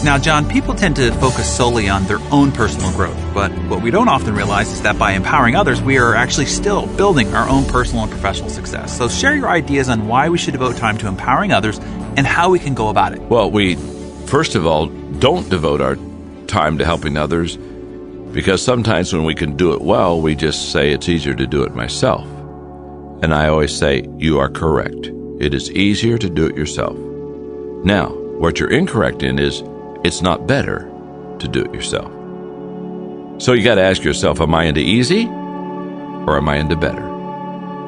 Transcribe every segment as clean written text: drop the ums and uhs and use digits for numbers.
Now, John, people tend to focus solely on their own personal growth, but what we don't often realize is that by empowering others, we are actually still building our own personal and professional success. So share your ideas on why we should devote time to empowering others and how we can go about it. Well, we, first of all, don't devote our time to helping others because sometimes when we can do it well, we just say it's easier to do it myself. And I always say, you are correct. It is easier to do it yourself. Now, what you're incorrect in is it's not better to do it yourself. So you got to ask yourself, am I into easy or am I into better?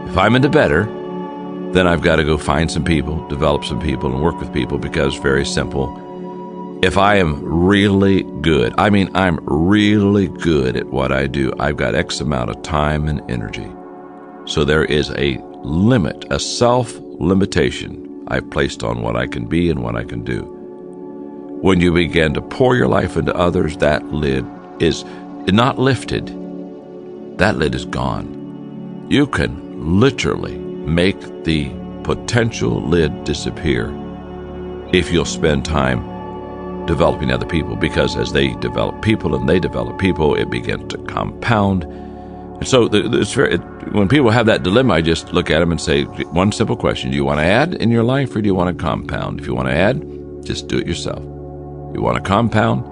If I'm into better, then I've got to go find some people, develop some people, and work with people because, very simple, if I am really good, I'm really good at what I do, I've got X amount of time and energy. So there is a limit, a self-limitation I've placed on what I can be and what I can do. When you begin to pour your life into others, that lid is not lifted. That lid is gone. You can literally make the potential lid disappear if you'll spend time developing other people, because as they develop people and they develop people, it begins to compound. And so when people have that dilemma, I just look at them and say, one simple question: do you want to add in your life or do you want to compound? If you want to add, just do it yourself. You want to compound,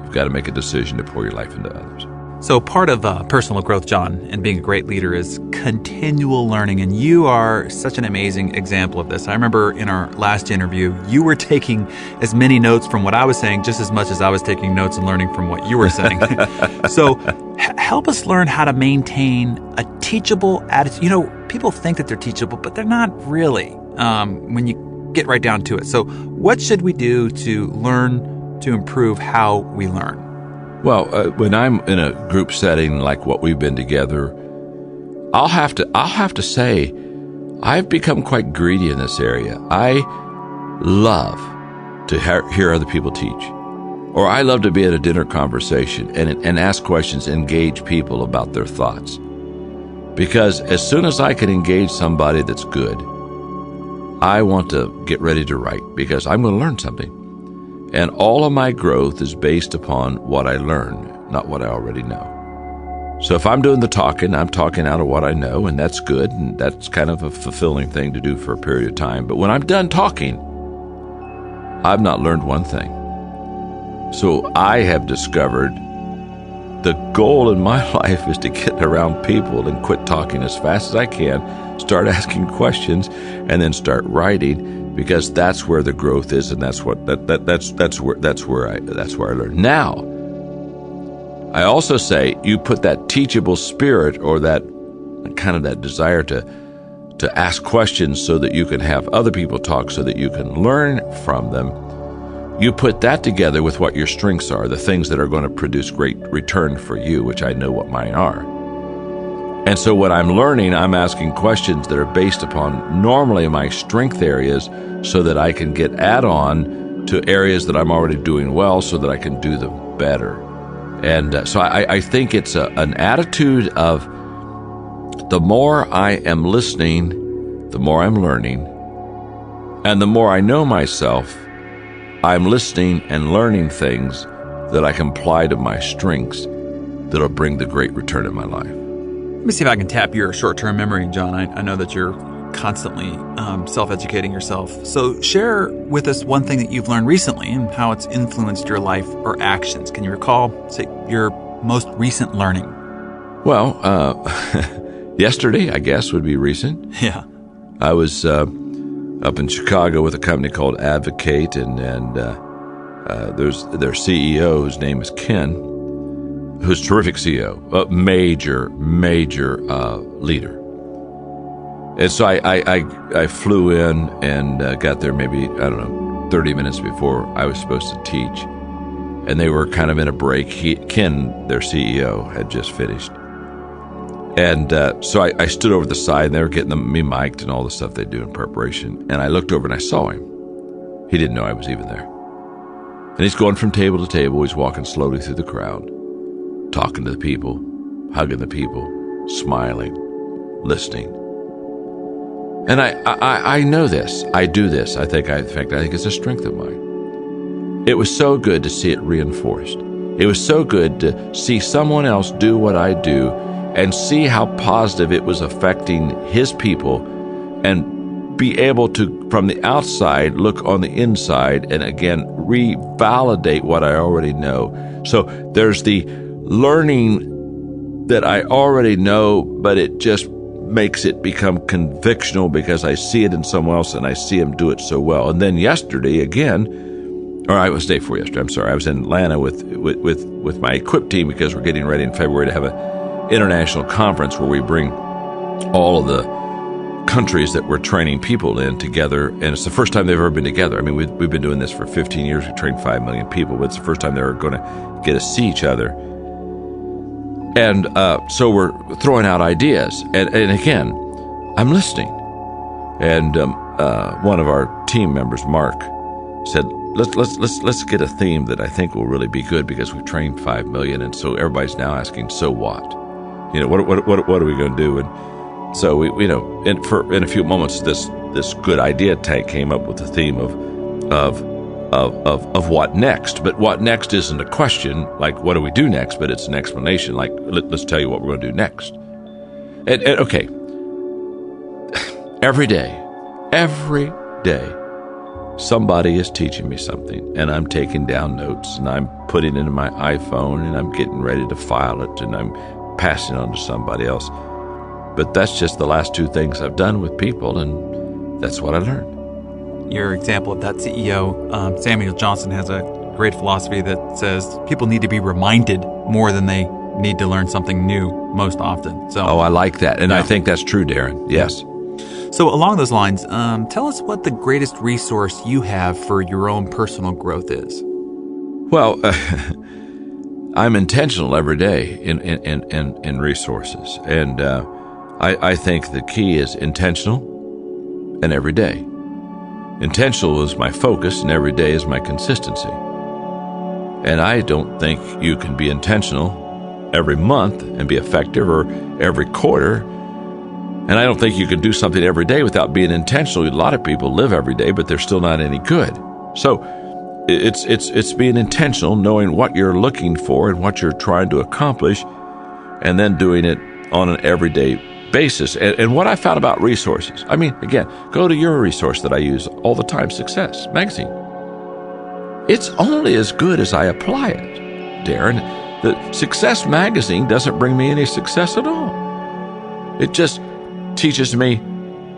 you've got to make a decision to pour your life into others. So part of personal growth, John, and being a great leader is continual learning. And you are such an amazing example of this. I remember in our last interview, you were taking as many notes from what I was saying just as much as I was taking notes and learning from what you were saying. So help us learn how to maintain a teachable attitude. You know, people think that they're teachable, but they're not really when you get right down to it. So what should we do to learn to improve how we learn? Well, when I'm in a group setting like what we've been together, I'll have to say I've become quite greedy in this area. I love to hear other people teach, or I love to be at a dinner conversation and ask questions, engage people about their thoughts. Because as soon as I can engage somebody that's good, I want to get ready to write because I'm going to learn something. And all of my growth is based upon what I learn, not what I already know. So if I'm doing the talking, I'm talking out of what I know, and that's good, and that's kind of a fulfilling thing to do for a period of time. But when I'm done talking, I've not learned one thing. So I have discovered the goal in my life is to get around people and quit talking as fast as I can, start asking questions, and then start writing, because that's where the growth is, and that's where I learn. Now, I also say you put that teachable spirit or that kind of that desire to ask questions so that you can have other people talk, so that you can learn from them. You put that together with what your strengths are, the things that are going to produce great return for you, which I know what mine are. And so when I'm learning, I'm asking questions that are based upon normally my strength areas so that I can get add-on to areas that I'm already doing well so that I can do them better. And so I think it's an attitude of the more I am listening, the more I'm learning. And the more I know myself, I'm listening and learning things that I can apply to my strengths that'll bring the great return in my life. Let me see if I can tap your short-term memory, John. I know that you're constantly self-educating yourself. So share with us one thing that you've learned recently and how it's influenced your life or actions. Can you recall, say, your most recent learning? Well, yesterday, I guess, would be recent. Yeah. I was up in Chicago with a company called Advocate, and there's their CEO, whose name is Ken, who's a terrific CEO, a major leader. And so I flew in and got there maybe, 30 minutes before I was supposed to teach. And they were kind of in a break. Ken, their CEO, had just finished. And so I stood over the side, and they were getting me mic'd and all the stuff they do in preparation. And I looked over and I saw him. He didn't know I was even there. And he's going from table to table. He's walking slowly through the crowd, talking to the people, hugging the people, smiling, listening. And I know this. I do this. I think it's a strength of mine. it was so good to see it reinforced. It was so good to see someone else do what I do and see how positive it was affecting his people, and be able to, from the outside, look on the inside and again revalidate what I already know. So there's the learning that I already know, but it just makes it become convictional because I see it in someone else and I see him do it so well. And then yesterday again, or I was day before yesterday, I'm sorry, I was in Atlanta with my equip team because we're getting ready in February to have an international conference where we bring all of the countries that we're training people in together, and it's the first time they've ever been together. I mean, we've been doing this for 15 years. We've trained 5 million people, but it's the first time they're going to get to see each other. And so we're throwing out ideas, and again, I'm listening. And one of our team members, Mark, said, let's get a theme that I think will really be good because we've trained 5 million, and so everybody's now asking, so what? You know, what are we going to do? And so we, you know, in a few moments, this good idea tank came up with the theme of what next. But what next isn't a question like what do we do next, but it's an explanation like let's tell you what we're going to do next. And okay, every day, somebody is teaching me something, and I'm taking down notes, and I'm putting it in my iPhone, and I'm getting ready to file it, and I'm passing it on to somebody else. But that's just the last 2 things I've done with people, and that's what I learned. Your example of that CEO, Samuel Johnson, has a great philosophy that says people need to be reminded more than they need to learn something new most often. So, I like that. And yeah. I think that's true, Darren. Yes. So along those lines, tell us what the greatest resource you have for your own personal growth is. Well, I'm intentional every day in resources. And I think the key is intentional and every day. Intentional is my focus, and every day is my consistency. And I don't think you can be intentional every month and be effective, or every quarter. And I don't think you can do something every day without being intentional. A lot of people live every day, but they're still not any good. So it's being intentional, knowing what you're looking for and what you're trying to accomplish, and then doing it on an everyday basis. And what I found about resources, I mean, again, go to your resource that I use all the time, Success Magazine. It's only as good as I apply it, Darren. The Success Magazine doesn't bring me any success at all. It just teaches me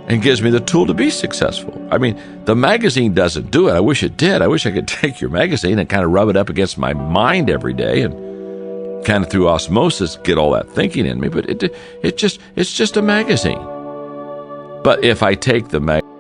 and gives me the tool to be successful. I mean, the magazine doesn't do it. I wish it did. I wish I could take your magazine and kind of rub it up against my mind every day and kind of through osmosis get all that thinking in me. But it's just a magazine. But if I take the magazine